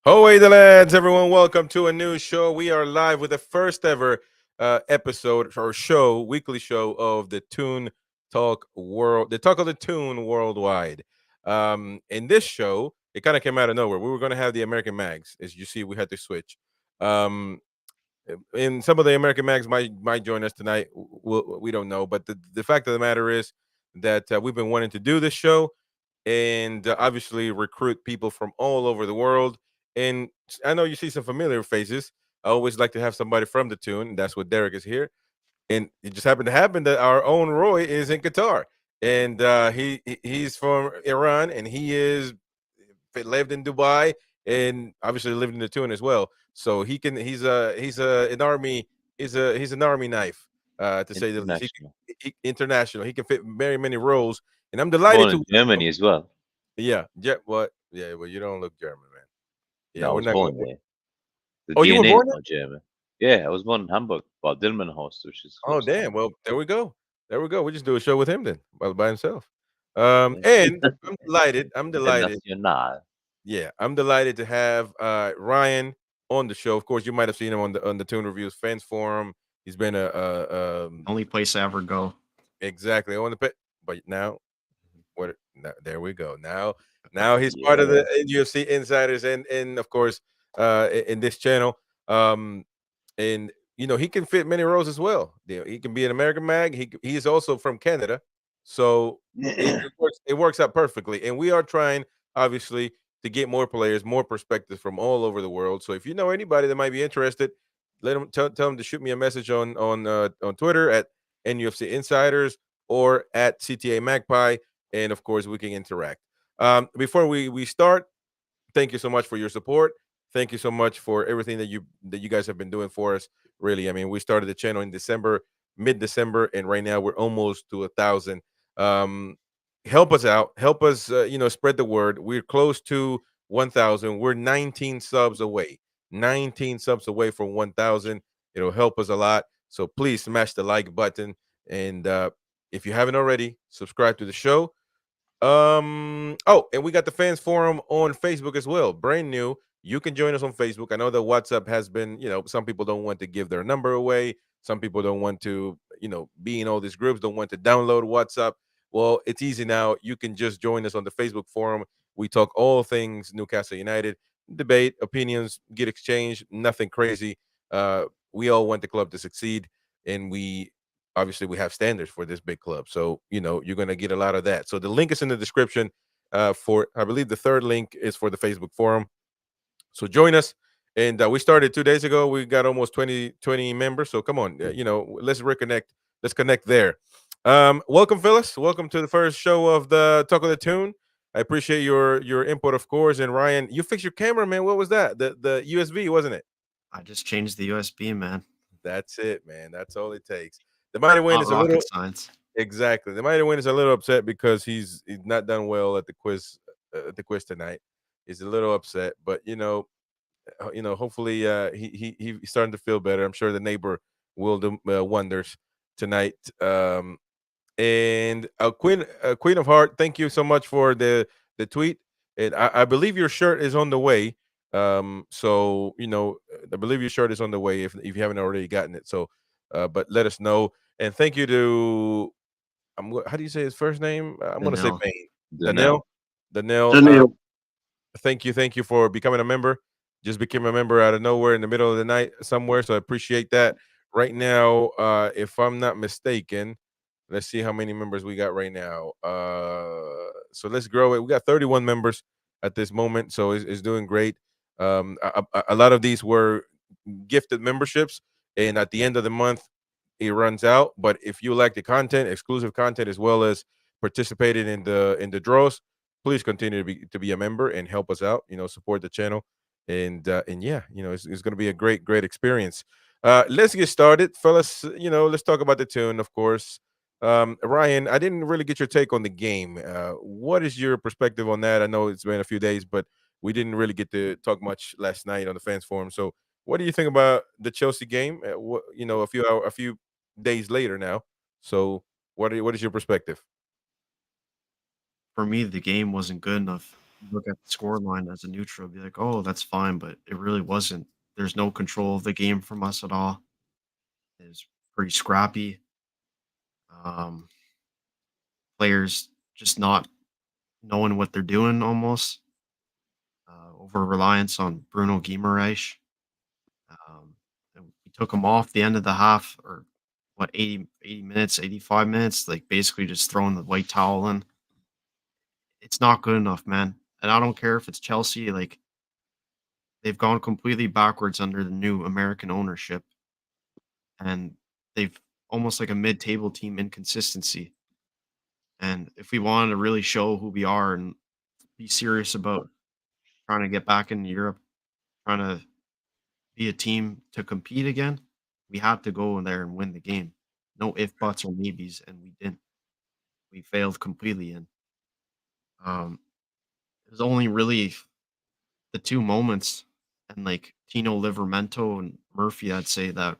Ho, the lads, everyone. Welcome to a new show. We are live with the first ever episode or show, weekly show of the Toon Talk World, the Talk of the Toon worldwide. In this show, it kind of came out of nowhere. We were going to have the American Mags. As you see, we had to switch. Um, and some of the American Mags might join us tonight. We don't know, but the fact of the matter is that we've been wanting to do this show and obviously recruit people from all over the world. And I know you see some familiar faces. I always like to have somebody from the tune. That's what Derek is here. And it just happened to happen that our own Roy is in Qatar, and he's from Iran, and he is lived in Dubai, and obviously lived in the tune as well. So he's an army he's an army knife, to say the least. International. International. He can fit very many roles, and I'm Was delighted born to in Germany as well. yeah. What? Yeah. Well, you don't look German, man. No, Yeah, I we're was not. born there. The Oh, you were DNA is born there? not German. Yeah, I was born in Hamburg, well, Dilmenhorst, which is Oh, close to damn. Hamburg. Well, there we go. There we go. We just do a show with him then, by himself. Yeah. And I'm delighted. I'm delighted. International. Yeah, I'm delighted to have Ryan on the show. Of course, you might have seen him on the Tune Reviews fans forum. He's been Only place I ever go. exactly on the pit, but now what? Now, there we go. Now he's part of Yeah. the UFC insiders, and of course, in this channel. Um, and he can fit many roles as well. He can be an American mag. He is also from Canada, so it works out perfectly. And we are trying, obviously, to get more players, more perspectives from all over the world. So if you know anybody that might be interested, let them tell them to shoot me a message on Twitter at NUFC Insiders or at CTA Magpie, and of course we can interact. Before we start, thank you so much for your support. Thank you so much for everything that you guys have been doing for us. Really, I mean, we started the channel in December, mid-December, and right now we're almost to 1,000. Um, Help us out. Help us, spread the word. We're close to 1,000. We're 19 subs away. 19 subs away from 1,000. It'll help us a lot. So please smash the like button, and if you haven't already, subscribe to the show. Oh, and we got the fans forum on Facebook as well. Brand new. You can join us on Facebook. I know that WhatsApp has been, some people don't want to give their number away. Some people don't want to, be in all these groups, don't want to download WhatsApp. Well, it's easy now. You can just join us on the Facebook forum. We talk all things Newcastle United, debate, opinions, get exchanged, nothing crazy. We all want the club to succeed, and obviously we have standards for this big club, so you're going to get a lot of that. So the link is in the description. For I believe the third link is for the Facebook forum, so join us. And we started 2 days ago. We got almost 20 members, so come on, let's reconnect. Let's connect there. Welcome, Phyllis. Welcome to the first show of the Talk of the Tune. I appreciate your input, of course. And Ryan, you fixed your camera, man. What was that? The USB, wasn't it? I just changed the USB, man. That's it, man. That's all it takes. The Mighty Win Not is a little rocket science. exactly. The Mighty Win is a little upset because he's not done well at the quiz tonight. He's a little upset, but hopefully he's starting to feel better. I'm sure the neighbor will do wonders tonight. And Queen of Heart, thank you so much for the tweet. And I believe your shirt is on the way. So I believe your shirt is on the way if you haven't already gotten it. So, but let us know. And thank you to how do you say his first name? I'm gonna say Danelle. Bane. Dunno. Danielle. Danielle. Daniel, Thank you for becoming a member. Just became a member out of nowhere in the middle of the night somewhere. So I appreciate that. Right now, if I'm not mistaken, let's see how many members we got right now. So let's grow it. We got 31 members at this moment, so it's doing great. A lot of these were gifted memberships, and at the end of the month, it runs out. But if you like the content, exclusive content, as well as participating in the draws, please continue to be a member and help us out. Support the channel, and yeah, it's going to be a great experience. Let's get started, fellas. Let's talk about the tune, of course. Ryan, I didn't really get your take on the game. What is your perspective on that? I know it's been a few days, but we didn't really get to talk much last night on the fans forum. So, what do you think about the Chelsea game? A few days later now. So, what is your perspective? For me, the game wasn't good enough. look at the score line as a neutral, be like, oh, that's fine, but it really wasn't. There's no control of the game from us at all. It was pretty scrappy. Um, Players just not knowing what they're doing almost. Over reliance on Bruno Guimaraes. And we took him off the end of the half, or what, 80 minutes, 85 minutes, like basically just throwing the white towel in. It's not good enough, man. And I don't care if it's Chelsea, like they've gone completely backwards under the new American ownership. And they've almost like a mid-table team inconsistency. And if we wanted to really show who we are and be serious about trying to get back into Europe, trying to be a team to compete again, we had to go in there and win the game. No if, buts, or maybes, and we didn't. We failed completely. And it was only really the two moments, and like Tino Livramento and Murphy, I'd say that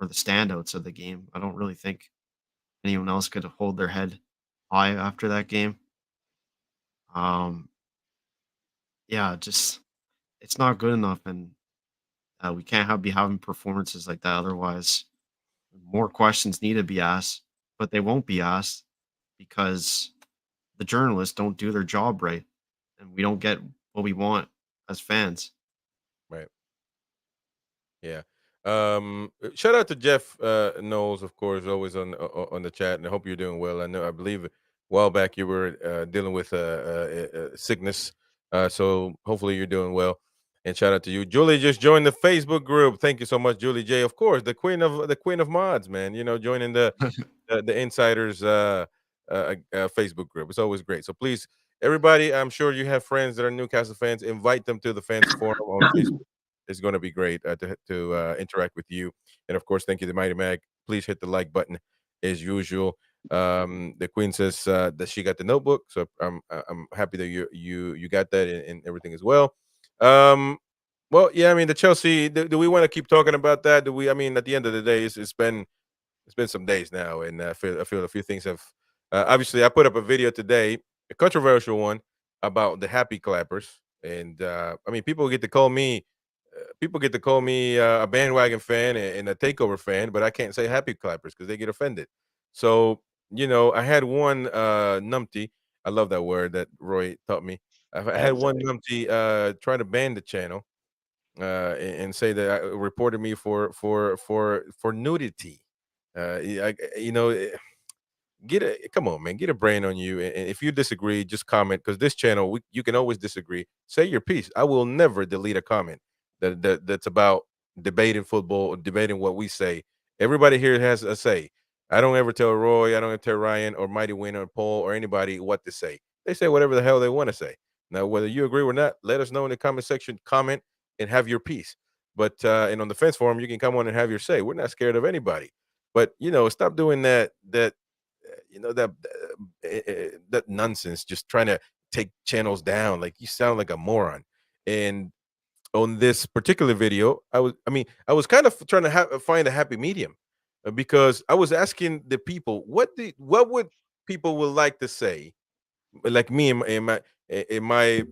were the standouts of the game. I don't really think anyone else could hold their head high after that game. Yeah, just it's not good enough, and we can't be having performances like that. Otherwise, more questions need to be asked, but they won't be asked because the journalists don't do their job right, and we don't get what we want as fans. Right. Yeah. Shout out to Jeff Knowles, of course, always on the chat, and I hope you're doing well. I believe a while back you were dealing with sickness, so hopefully you're doing well. And shout out to you, Julie. Just joined the Facebook group. Thank you so much, Julie J. Of course, the queen of mods, man. You know, joining the insiders Facebook group. It's always great. So please, everybody, I'm sure you have friends that are Newcastle fans. Invite them to the fans forum on Facebook. It's going to be great to interact with you. And of course, thank you to Mighty Mag. Please hit the like button as usual. The Queen says that she got the notebook, so I'm happy that you got that and everything as well. Well, yeah, I mean the Chelsea. Do we want to keep talking about that? Do we? I mean, at the end of the day, it's been some days now, and I feel a few things have. Obviously, I put up a video today, a controversial one about the happy clappers, and I mean, people get to call me a bandwagon fan and a takeover fan, but I can't say happy clappers because they get offended. So you know, I had one numpty. I love that word that Roy taught me. I had one numpty try to ban the channel and say that reported me for nudity. You know, come on, man, get a brain on you. And if you disagree, just comment because this channel, you can always disagree. Say your piece. I will never delete a comment that's about debating football or debating what we say. Everybody here has a say. I don't ever tell Roy, I don't ever tell Ryan or Mighty Win or Paul or anybody what to say. They say whatever the hell they want to say. Now, whether you agree or not, let us know in the comment section. Comment and have your piece. But and on the fence forum, you can come on and have your say. We're not scared of anybody. But you know, stop doing that. You know that nonsense. Just trying to take channels down. Like you sound like a moron. And on this particular video, I was kind of trying to find a happy medium because I was asking the people what would people would like to say, like me in my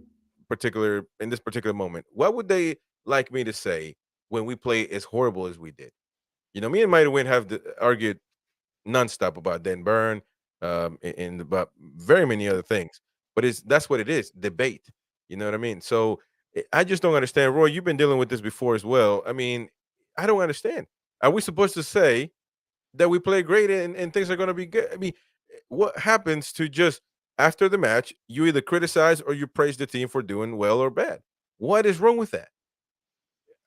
particular in this particular moment, what would they like me to say when we play as horrible as we did? You know, me and Mighty Win have argued nonstop about Dan Burn, and about very many other things. But that's what it is, debate. You know what I mean? So I just don't understand. Roy, you've been dealing with this before as well. I mean, I don't understand. Are we supposed to say that we play great and things are going to be good? I mean, what happens to just after the match, you either criticize or you praise the team for doing well or bad? What is wrong with that?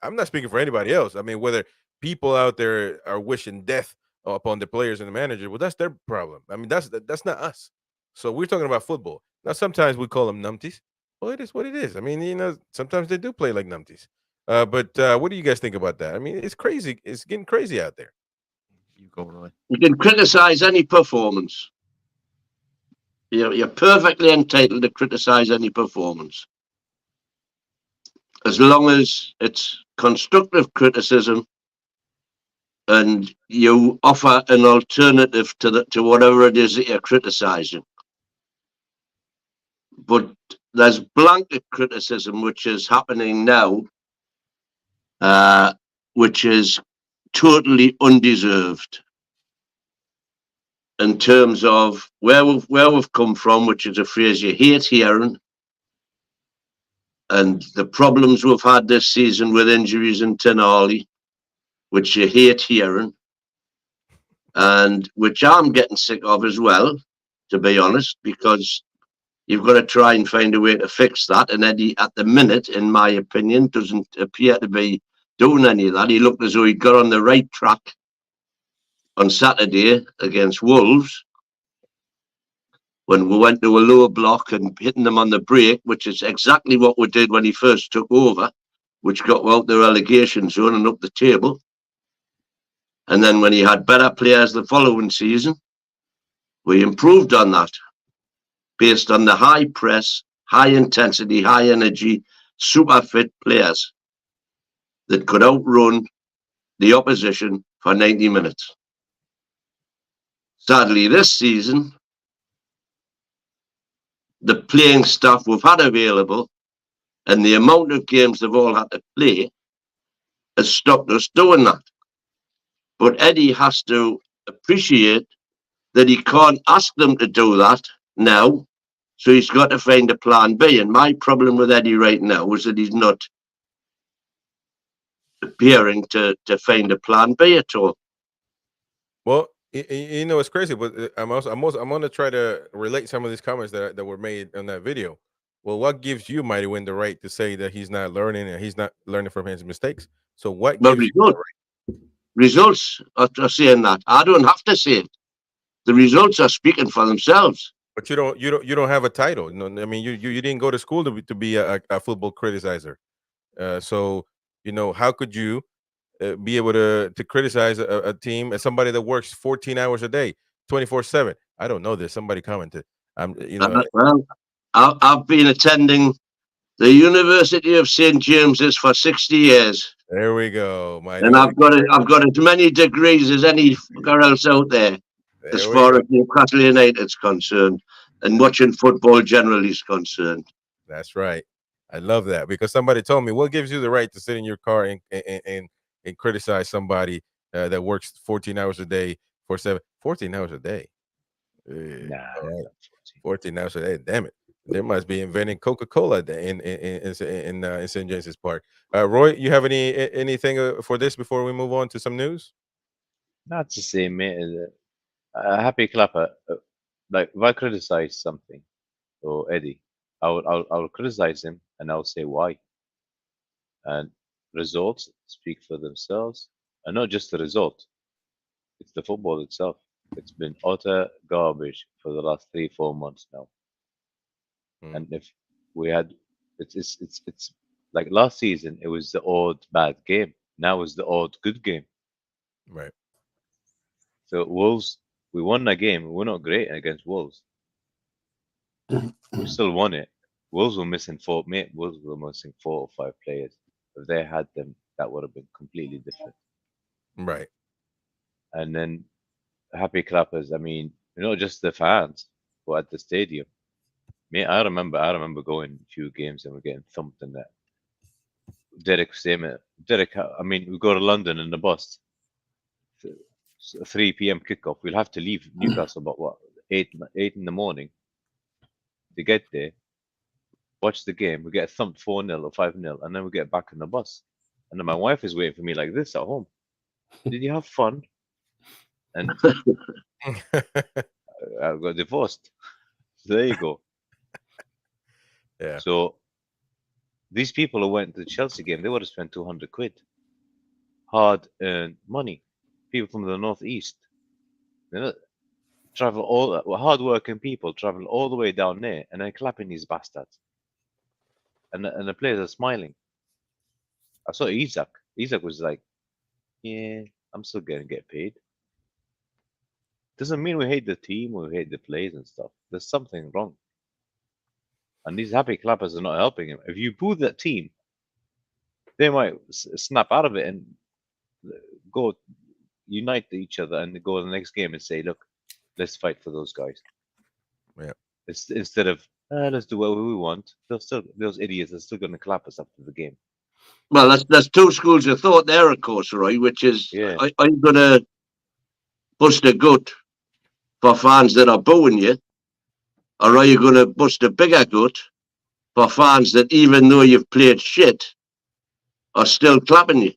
I'm not speaking for anybody else. I mean, whether people out there are wishing death upon the players and the manager, well, that's their problem. I mean, that's not us. So we're talking about football. Now, sometimes we call them numpties. Well, it is what it is. I mean, you know, sometimes they do play like numpties. But what do you guys think about that? I mean, it's crazy. It's getting crazy out there. You go, Roy. You can criticize any performance. You're perfectly entitled to criticize any performance, as long as it's constructive criticism and you offer an alternative to whatever it is that you're criticizing. but there's blanket criticism which is happening now, which is totally undeserved in terms of where we've come from, which is a phrase you hate hearing, and the problems we've had this season with injuries in Tenali, which you hate hearing, and which I'm getting sick of as well, to be honest, because you've got to try and find a way to fix that. And Eddie, at the minute, in my opinion, doesn't appear to be doing any of that. He looked as though he got on the right track on Saturday against Wolves when we went to a lower block and hitting them on the break, which is exactly what we did when he first took over, which got out the relegation zone and up the table. And then when he had better players the following season, we improved on that based on the high press, high intensity, high energy, super fit players that could outrun the opposition for 90 minutes. Sadly, this season, the playing staff we've had available and the amount of games they've all had to play has stopped us doing that. But Eddie has to appreciate that he can't ask them to do that now, so he's got to find a plan B. And my problem with Eddie right now is that he's not appearing to find a plan B at all. Well, you know, it's crazy, but I'm going to try to relate some of these comments that were made on that video. Well, what gives you, Mighty Win, the right to say that he's not learning and he's not learning from his mistakes? So what gives you the right? Results are saying that. I don't have to say it. The results are speaking for themselves. But you don't have a title. No, I mean, you didn't go to school to be a football criticizer. So you know, how could you be able to criticize a team as somebody that works 14 hours a day, 24/7? I don't know this. Somebody commented. Well, I've been attending the University of St. James's for 60 years. There we go, and I've got as many degrees as any fucker else out there as far as Newcastle United's concerned, and watching football generally is concerned. That's right. I love that, because somebody told me, what gives you the right to sit in your car and criticize somebody that works 14 hours a day for 14 hours a day? Nah, 14 hours a day. Damn it. They must be inventing Coca-Cola in St. James's Park. Roy, you have anything for this before we move on to some news? That's the same, mate. Happy Clapper. Like, if I criticize something, or Eddie, I'll criticize him and I'll say why. And results speak for themselves, and not just the result. It's the football itself. It's been utter garbage for the last 3-4 months now. And if we had, it's like last season, it was the odd bad game. Now it's the odd good game. Right. So Wolves, we won a game. We're not great against Wolves. We still won it. Wolves were missing 4 or 5 players. If they had them, that would have been completely different. Right. And then Happy Clappers, I mean, not just the fans, but at the stadium. Me, I remember going a few games and we're getting thumped in that. Derek, I mean, we go to London in the bus. 3 p.m. kickoff. We'll have to leave Newcastle about what, 8 in the morning to get there. Watch the game. We get thumped 4-0 or 5-0, and then we get back in the bus. And then my wife is waiting for me like this at home. Did you have fun? And I got divorced. So there you go. Yeah. So these people who went to the Chelsea game, they would have spent 200 quid. Hard-earned money. People from the northeast, hard-working people travel all the way down there, and then clapping these bastards. And the players are smiling. I saw Isaac. Isaac was like, "Yeah, I'm still gonna get paid." Doesn't mean we hate the team or we hate the players and stuff. There's something wrong. And these happy clappers are not helping him. If you boo that team, they might snap out of it and go unite each other and go to the next game and say, "Look, let's fight for those guys." Yeah. Instead of Let's do what we want. Those idiots are still going to clap us after the game. Well, there's two schools of thought there, of course, Roy, which is Yeah. I'm going to bust a gut for fans that are booing you, or are you going to bust a bigger gut for fans that, even though you've played shit, are still clapping you?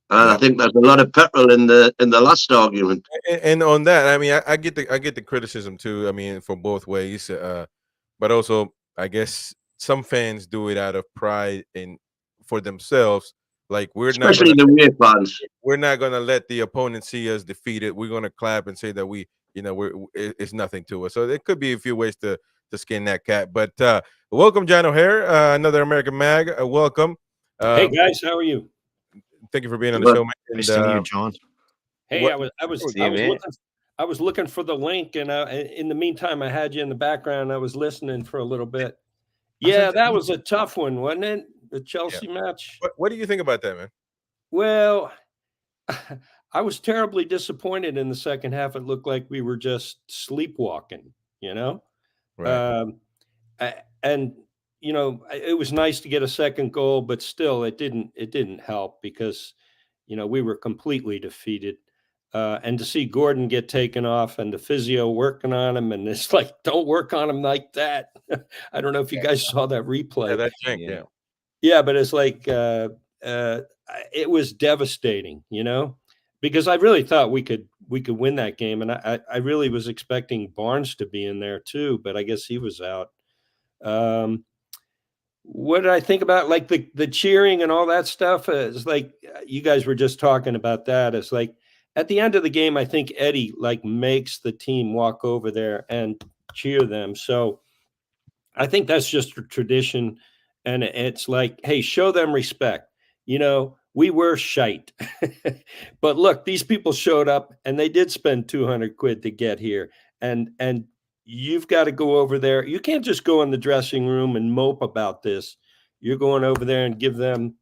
And I think there's a lot of petrol in the last argument. And on that, I mean, I get the criticism too. I mean, for both ways. But also, I guess some fans do it out of pride and for themselves. Like Especially the away fans. we're not gonna let the opponent see us defeated. We're gonna clap and say that it's nothing to us. So there could be a few ways to skin that cat. But welcome, John O'Hare, another American Mag. Welcome. Hey guys, how are you? Thank you for being on the show, man. Nice to meet you, John. Hey, What- I was looking for the link, and in the meantime, I had you in the background. I was listening for a little bit. Yeah, that was a tough one, wasn't it? The Chelsea match. What do you think about that, man? Well, I was terribly disappointed in the second half. It looked like we were just sleepwalking, you know. Right. And you know, it was nice to get a second goal, but still, it didn't help because, you know, we were completely defeated. And to see Gordon get taken off and the physio working on him, and it's like, don't work on him like that. I don't know if you guys saw that replay. Yeah, that jank, yeah. Yeah, but it's like it was devastating, you know, because I really thought we could win that game, and I really was expecting Barnes to be in there too, but I guess he was out. What did I think about, like, the cheering and all that stuff? It's like you guys were just talking about that. It's like at the end of the game, I think Eddie like makes the team walk over there and cheer them. So I think that's just a tradition, and it's like, hey, show them respect. You know, we were shite, but look, these people showed up and they did spend 200 quid to get here, and you've got to go over there. You can't just go in the dressing room and mope about this. You're going over there and give them,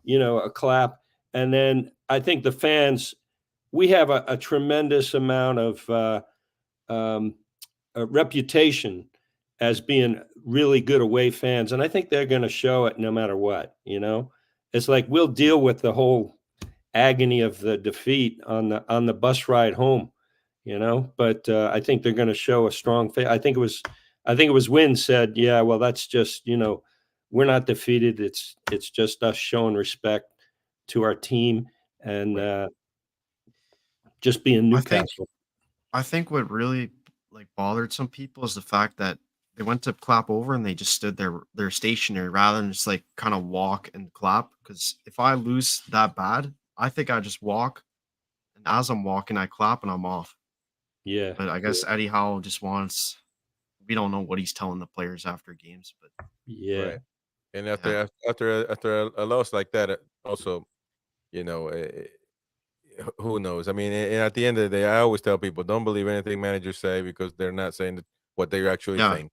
you know, a clap. And then I think the fans, we have a tremendous amount of a reputation as being really good away fans. And I think they're going to show it no matter what, you know. It's like we'll deal with the whole agony of the defeat on the bus ride home, you know. But I think they're going to show a strong face. I think it was Wynn said, yeah, well, that's just, you know, we're not defeated. It's just us showing respect to our team and just being Newcastle. I think what really like bothered some people is the fact that they went to clap over and they just stood there stationary rather than just like kind of walk and clap. Because if I lose that bad, I think I just walk, and as I'm walking, I clap and I'm off. Yeah. But I guess Eddie Howe just wants. We don't know what he's telling the players after games, but Yeah. Right. And after a loss like that, also, you know, who knows? I mean, and at the end of the day, I always tell people, don't believe anything managers say because they're not saying what they're actually saying.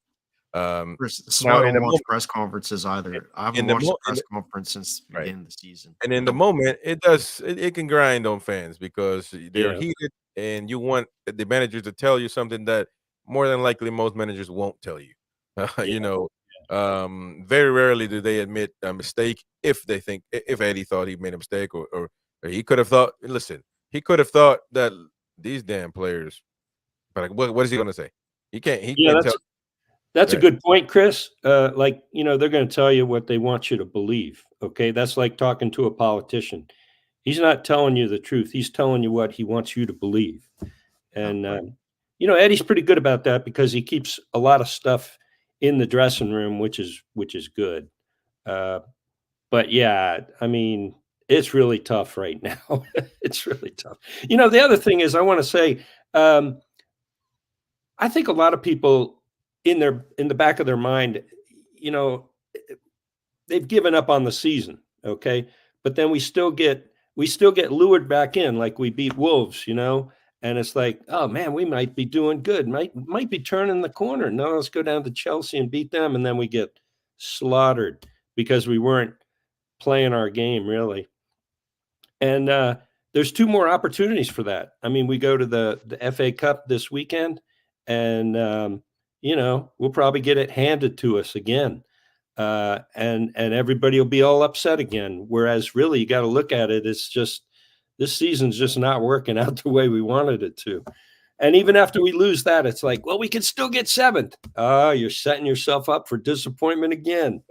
This is now why I in don't the watch moment- press conferences either. I in haven't the watched mo- the in press conference since the Right. beginning of the season. And in the moment, it can grind on fans because they're Yeah. heated, and you want the managers to tell you something that more than likely most managers won't tell you. You know, very rarely do they admit a mistake if they think if Eddie thought he made a mistake or he could have thought. Listen, he could have thought that these damn players. But what is he going to say? He can't. He Yeah, can't tell. that's a Yeah. good point, Chris. Like, you know, they're going to tell you what they want you to believe. Okay. That's like talking to a politician. He's not telling you the truth. He's telling you what he wants you to believe. And, you know, Eddie's pretty good about that because he keeps a lot of stuff in the dressing room, which is good. But yeah, I mean, it's really tough right now. It's really tough. You know, the other thing is I want to say, I think a lot of people in the back of their mind, you know, they've given up on the season, okay? But then we still get lured back in, like we beat Wolves, you know, and it's like, oh man, we might be doing good, might be turning the corner. No, let's go down to Chelsea and beat them, and then we get slaughtered because we weren't playing our game really. And there's two more opportunities for that. I mean, we go to the FA Cup this weekend, and we'll probably get it handed to us again. And everybody will be all upset again. Whereas really, you got to look at it. It's just, this season's just not working out the way we wanted it to. And even after we lose that, it's like, well, we can still get 7th. You're setting yourself up for disappointment again.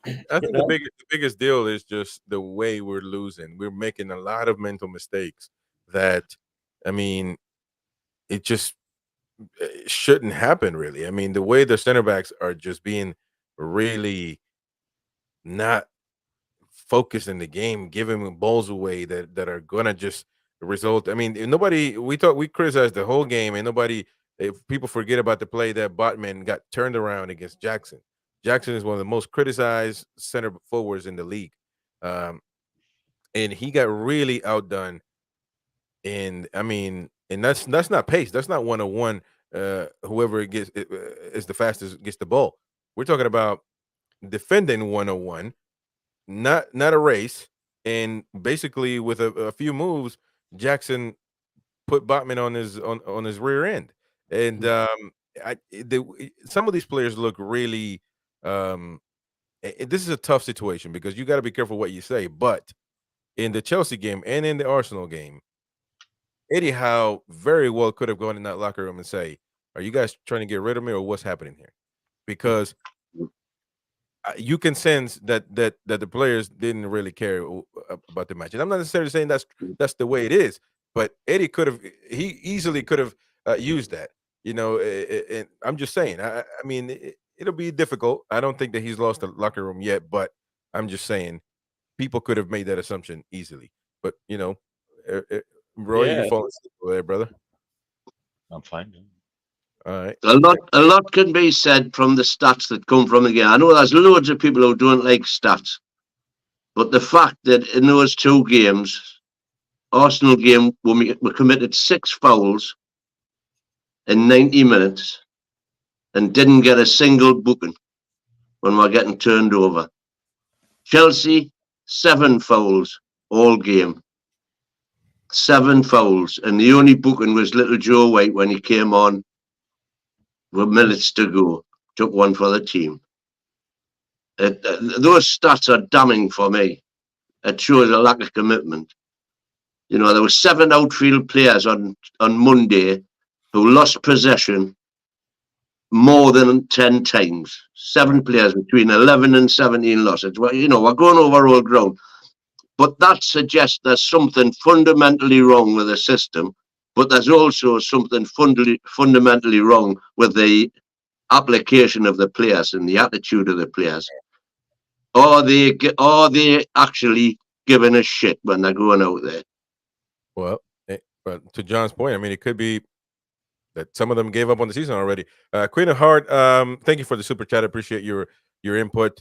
I think the biggest deal is just the way we're losing. We're making a lot of mental mistakes that, I mean, it just shouldn't happen, really. I mean, the way the center backs are just being really not focused in the game, giving balls away that are gonna just result. I mean, we criticized the whole game, and if people forget about the play that Botman got turned around against Jackson. Jackson is one of the most criticized center forwards in the league, and he got really outdone. And I mean, and that's not pace. That's not 101. Whoever is the fastest gets the ball. We're talking about defending 101, not a race. And basically, with a few moves, Jackson put Botman on his rear end. And some of these players look really. This is a tough situation because you got to be careful what you say. But in the Chelsea game and in the Arsenal game, Eddie Howe very well could have gone in that locker room and say, "Are you guys trying to get rid of me, or what's happening here?" Because you can sense that the players didn't really care about the match. And I'm not necessarily saying that's the way it is, but Eddie he easily could have used that. And I'm just saying. I mean, it'll be difficult. I don't think that he's lost the locker room yet, but I'm just saying people could have made that assumption easily. But Roy, you falling asleep over there, brother? I'm fine. All right. A lot can be said from the stats that come from the game. I know there's loads of people who don't like stats, but the fact that in those 2 games, Arsenal game, we committed 6 fouls in 90 minutes and didn't get a single booking when we're getting turned over. Chelsea, 7 fouls all game. 7 fouls, and the only booking was little Joe White when he came on with minutes to go. Took one for the team. Those stats are damning for me. It shows a lack of commitment. There were 7 outfield players on Monday who lost possession more than 10 times. 7 players between 11 and 17 losses. Well, we're going over old ground. But that suggests there's something fundamentally wrong with the system, but there's also something fundamentally wrong with the application of the players and the attitude of the players. Are they actually giving a shit when they're going out there? Well, but to John's point, I mean, it could be that some of them gave up on the season already. Queen of Heart, thank you for the super chat. I appreciate your input.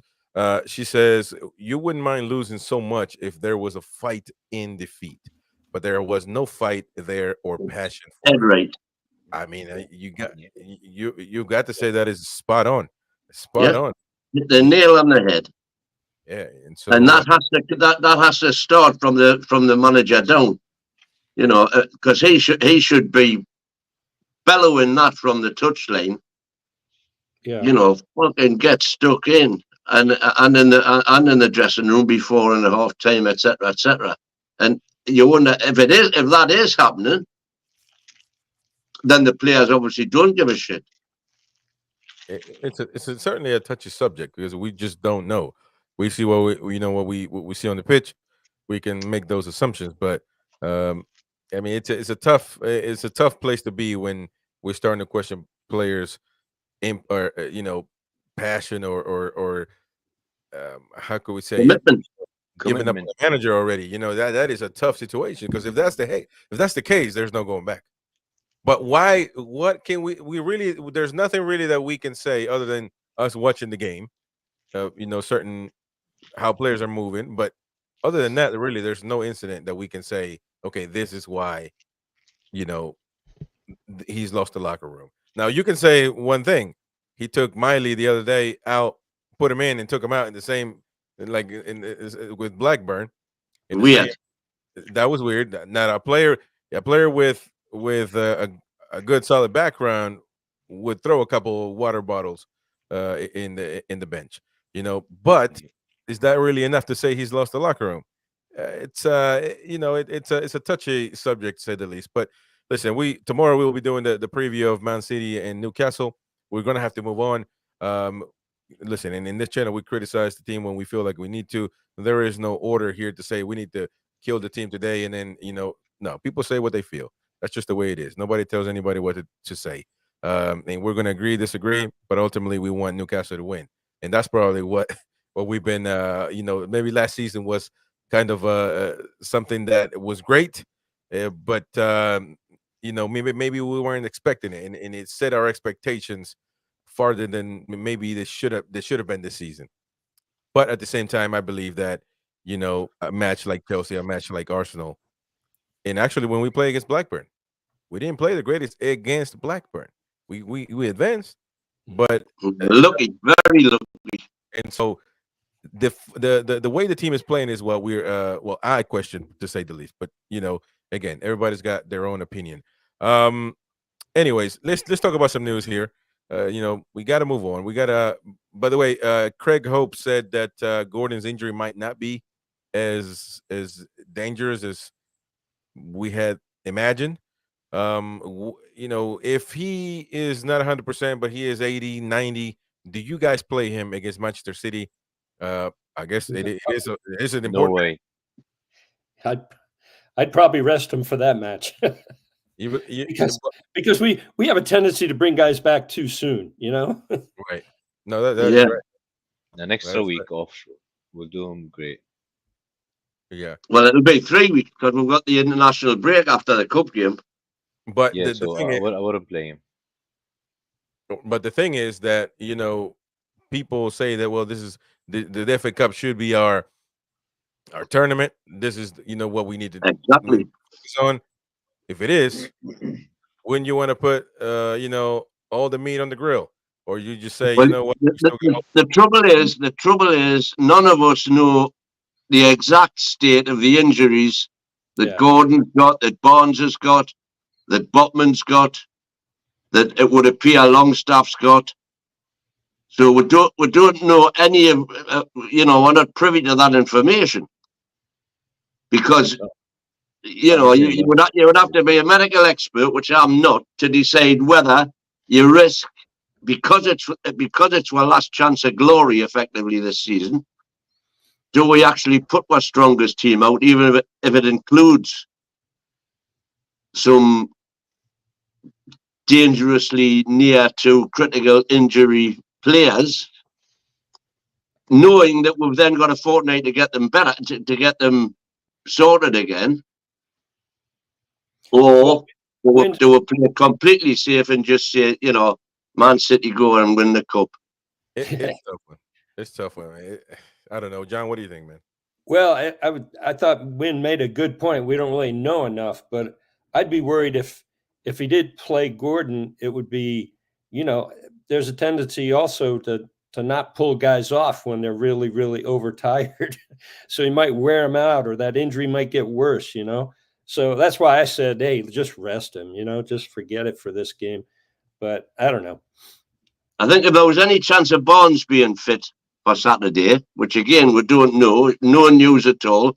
She says, you wouldn't mind losing so much if there was a fight in defeat, but there was no fight there or passion for it. Right. I mean, you got to say that is spot on. Spot on. Hit the nail on the head. Yeah, and that has to start from the manager down, because he should be bellowing that from the touchline. Yeah. Fucking get stuck in. And in the dressing room before and a half time, etc., etc. And you wonder if that is happening, then the players obviously don't give a shit. It's certainly a touchy subject because we just don't know. We see what we see on the pitch. We can make those assumptions, but I mean, it's a tough place to be when we're starting to question players' passion or how could we say giving up on the manager already? That is a tough situation because if that's the case, there's no going back. But why? What can we really? There's nothing really that we can say other than us watching the game. Certain how players are moving, but other than that, really, there's no incident that we can say, okay, this is why, he's lost the locker room. Now you can say one thing: he took Miley the other day out, put him in, and took him out in the same, with Blackburn. Weird. That was weird. Now a player with a good solid background would throw a couple water bottles in the bench, But is that really enough to say he's lost the locker room? It's it's a touchy subject to say the least. But listen, tomorrow we will be doing the preview of Man City and Newcastle. We're gonna have to move on. Um, Listen, and in this channel we criticize the team when we feel like we need to. There is no order here to say we need to kill the team today, and then no, people say what they feel. That's just the way it is. Nobody tells anybody what to say. And we're gonna agree, disagree, but ultimately we want Newcastle to win, and that's probably what we've been. Maybe last season was kind of something that was great, but maybe we weren't expecting it, and it set our expectations farther than maybe this should have been this season. But at the same time, I believe that a match like Chelsea, a match like Arsenal, and actually when we play against Blackburn, we didn't play the greatest against Blackburn. We advanced, but Lucky, very lucky. and so the way the team is playing is what I question, to say the least. But again, everybody's got their own opinion. Anyways, let's talk about some news here. We got to move on. We got to. By the way, Craig Hope said that Gordon's injury might not be as dangerous as we had imagined. If he is not 100%, but he is 80, 90, do you guys play him against Manchester City? I guess it is an No important. way. I'd probably rest him for that match. Because we have a tendency to bring guys back too soon, Right. No, that is right. An extra week off will do him great. Yeah. Well, it'll be 3 weeks because we've got the international break after the cup game. But Yeah, the thing I wouldn't play him. But the thing is that people say that, well, this is the FA Cup should be our tournament. This is what we need to Exactly focus on. If it is, wouldn't you want to put all the meat on the grill, or you just say, well, what? The trouble is, none of us know the exact state of the injuries that Gordon's got, that Barnes has got, that Botman's got, that it would appear Longstaff's got. So we don't know any of we're not privy to that information, because you would have to be a medical expert, which I'm not, to decide whether you risk, because it's our last chance of glory effectively this season. Do we actually put our strongest team out, even if it includes some dangerously near to critical injury players, knowing that we've then got a fortnight to get them better, to get them sorted again? Or do we play completely safe and just say, Man City go and win the cup? It's tough one. It's tough one. I don't know, John. What do you think, man? Well, I thought Wynn made a good point. We don't really know enough, but I'd be worried if he did play Gordon, it would be, there's a tendency also to not pull guys off when they're really, really overtired. So he might wear them out, or that injury might get worse, So that's why I said, hey, just rest him, just forget it for this game. But I don't know. I think if there was any chance of Barnes being fit for Saturday, which again we don't know, no news at all,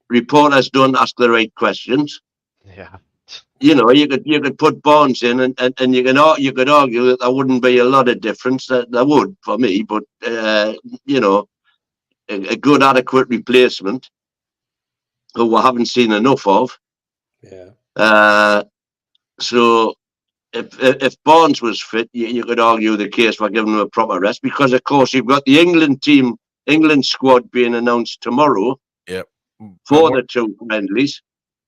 reporters don't ask the right questions. Yeah. You could put Barnes in, and you could argue that there wouldn't be a lot of difference. There would for me, but a good adequate replacement who we haven't seen enough of. Yeah. So if Barnes was fit, you could argue the case for giving him a proper rest, because of course you've got the England squad being announced tomorrow. Yep. For the two friendlies.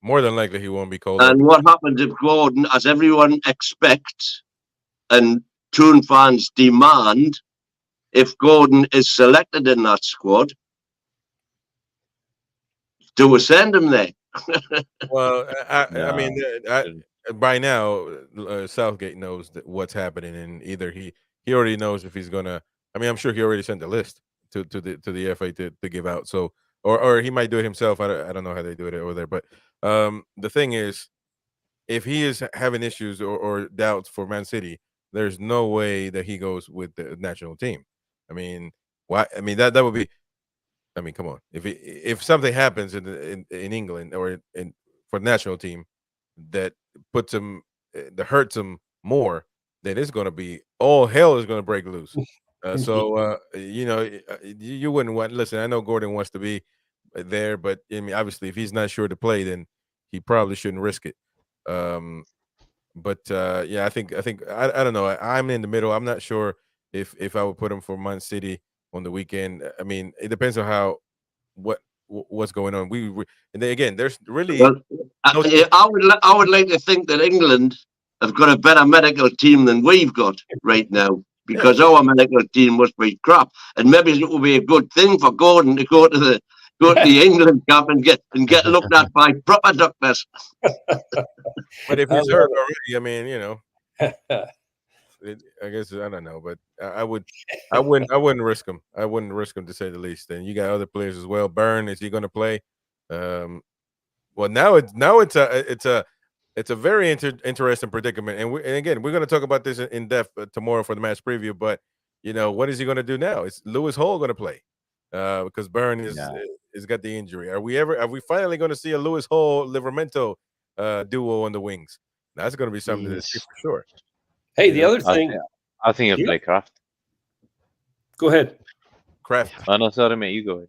More than likely he won't be called And up. what happens if Gordon, as everyone expects and Toon fans demand, if Gordon is selected in that squad, do we send him there? Well, I mean, by now Southgate knows what's happening, and either he already knows if he's gonna. I mean, I'm sure he already sent the list to the FA to give out. So, or he might do it himself. I don't know how they do it over there, but the thing is, if he is having issues or doubts for Man City, there's no way that he goes with the national team. I mean, why? I mean that would be. I mean, come on. If something happens in England or in for the national team that puts him that hurts him more, then it's going to be all hell is going to break loose. You know, you wouldn't want. Listen, I know Gordon wants to be there, but I mean, obviously, if he's not sure to play, then he probably shouldn't risk it. Um, but yeah, I don't know. I'm in the middle. I'm not sure if I would put him for Man City on the weekend. I mean, it depends on how what's going on. And then again, there's really Well, no I would like to think that England have got a better medical team than we've got right now, because yeah. our medical team must be crap. And maybe it would be a good thing for Gordon to go to the England camp and get looked at by proper doctors. But if I he's love hurt already, I mean, you know, it. I guess I don't know, but I wouldn't risk him. I wouldn't risk him to say the least. And you got other players as well. Byrne, is he going to play? Um, well, it's a very interesting predicament, and again we're going to talk about this in depth tomorrow for the match preview. But you know, what is he going to do now? Is Lewis Hall going to play? Because Byrne is got the injury. Are we finally going to see a Lewis Hall Livramento duo on the wings? That's going to be something to see Yes. for sure. Hey, You the know? other thing. I think he'll Yeah. play Kraft. Go ahead. Kraft. Oh, no, sorry, mate. You go ahead.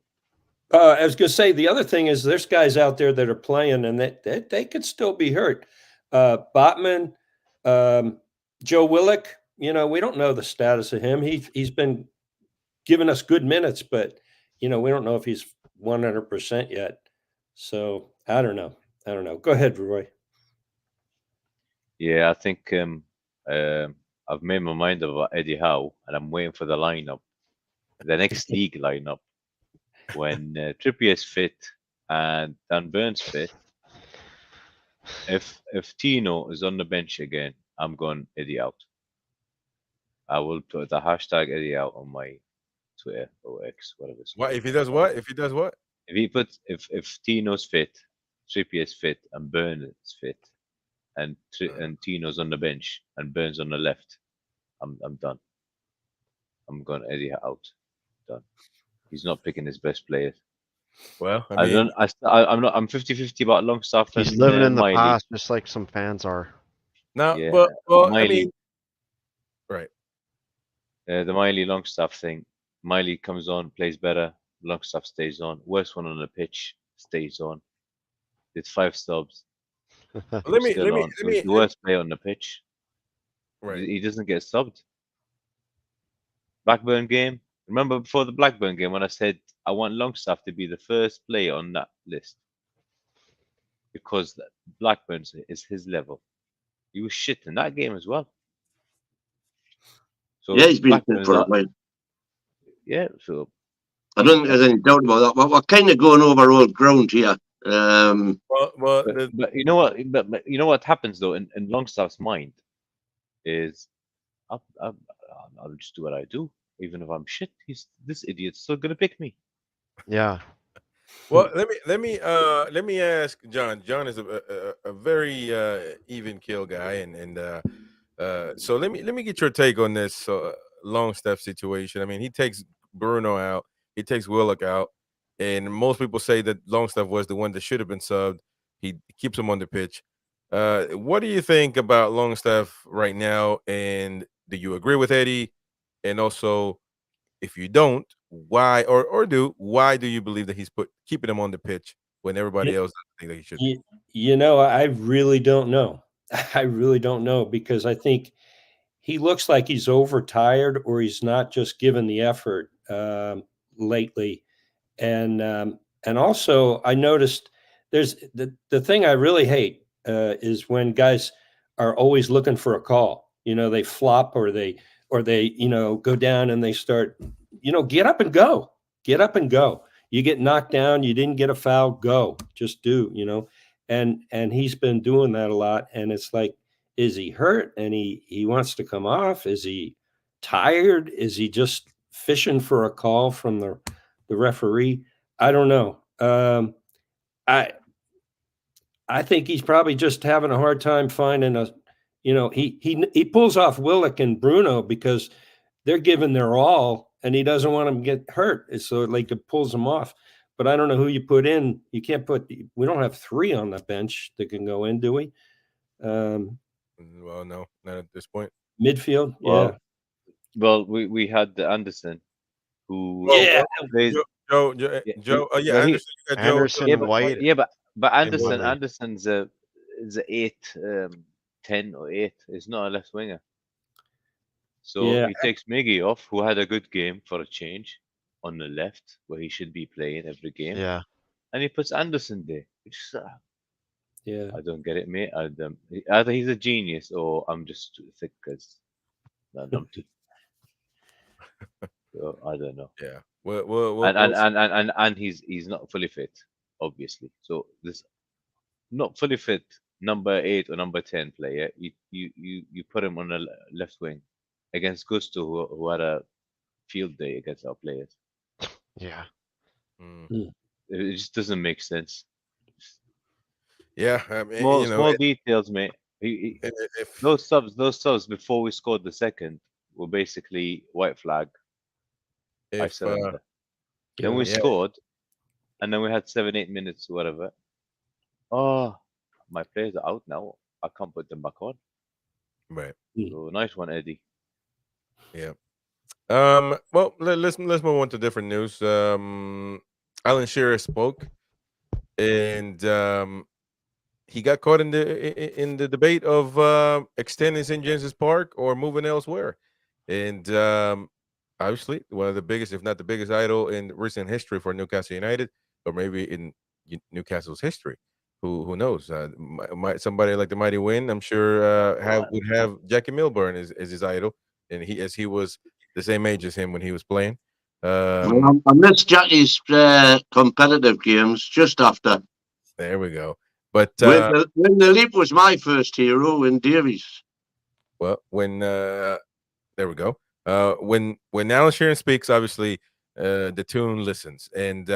I was going to say the other thing is there's guys out there that are playing and that they could still be hurt. Botman, Joe Willock. You know, we don't know the status of him. He's been giving us good minutes, but you know, we don't know if he's 100% yet. So I don't know. Go ahead, Roy. Yeah, I think I've made my mind about Eddie Howe, and I'm waiting for the lineup, the next league lineup, when Trippier's fit and Dan Burns fit. If Tino is on the bench again, I'm going Eddie out. I will put the hashtag Eddie out on my Twitter or X, whatever it's What called. if he does what? If he does what? If he puts if Tino's fit, Trippier's fit, and Burns is fit, and Tino's on the bench and Burns on the left, I'm done. I'm going Eddie out. Done. He's not picking his best players. Well, I I mean, don't. I'm not. I'm 50-50 about Longstaff He's and living in the Miley. past, just like some fans are. now, Yeah, but well, I Miley. mean, right. The Miley Longstaff thing. Miley comes on, plays better. Longstaff stays on. Worst one on the pitch stays on. Did 5 subs. Let me Still on. So he's the worst player on the pitch. right. He doesn't get subbed. Blackburn game. Remember before the Blackburn game when I said I want Longstaff to be the first player on that list because Blackburn is his level. He was shit in that game as well. So Yeah, he's been Blackburn's for a not- while. Yeah, so I don't think there's any doubt about that. But we're kind of going over old ground here. Well, but you know what? But you know what happens though in Longstaff's mind is I'll just do what I do, even if I'm shit. This idiot's still gonna pick me. Yeah. well, let me ask John. John is a very even kill guy, and so let me get your take on this Longstaff situation. I mean, he takes Bruno out, he takes Willock out, and most people say that Longstaff was the one that should have been subbed. He keeps him on the pitch. What do you think about Longstaff right now? And do you agree with Eddie? And also, if you don't, why why do you believe that he's keeping him on the pitch when everybody else doesn't think that he should? You know, I really don't know. I really don't know because I think he looks like he's overtired or he's not just given the effort lately. And also I noticed there's the thing I really hate is when guys are always looking for a call. You know, they flop or they you know go down and they start, you know, get up and go. Get up and go. You get knocked down, you didn't get a foul, go. Just do, you know. And he's been doing that a lot. And it's like, is he hurt and he wants to come off? Is he tired? Is he just fishing for a call from the referee? I don't know. I think he's probably just having a hard time finding you know, he pulls off Willock and Bruno because they're giving their all, and he doesn't want them to get hurt. So like it pulls them off. But I don't know who you put in. You can't put. We don't have 3 on the bench that can go in, do we? Well, no, not at this point. Midfield, Well, yeah. Well, we had the Anderson, who Yeah. plays. Joe, Yeah, Joe. Yeah, well, Anderson. You got Joe. Anderson, Yeah, White, yeah, but Woodley. Anderson's is a 8, 10 or 8. It's not a left winger. So Yeah. he takes Miggy off, who had a good game for a change on the left, where he should be playing every game, Yeah. and he puts Anderson there. Which Yeah. I don't get it, mate. Either he's a genius or I'm just too thick because I'm too. So, I don't know. Yeah. Well, And he's not fully fit, obviously. So this not fully fit number 8 or number 10 player, you put him on the left wing against Gusto, who had a field day against our players. Yeah. It just doesn't make sense. yeah. I mean, Small, you know, small details, mate. if Those subs before we scored the second were basically white flag. I if surrender. Then we yeah. scored, and then we had 7-8 minutes or whatever. Oh, my players are out now. I can't put them back on. right. So nice one, Eddie. Yeah. Well, let's move on to different news. Alan Shearer spoke, and he got caught in the debate of extending St. James's Park or moving elsewhere, and obviously one of the biggest, if not the biggest, idol in recent history for Newcastle United, or maybe in Newcastle's history. Who knows? Somebody like the Mighty Win, I'm sure, would have Jackie Milburn as his idol, and he was the same age as him when he was playing. Well, I missed Jackie's competitive games just after. There we go. But When the Leap was my first hero in Davies. well, when there we go. When Alan Sheeran speaks, obviously the Toon listens, and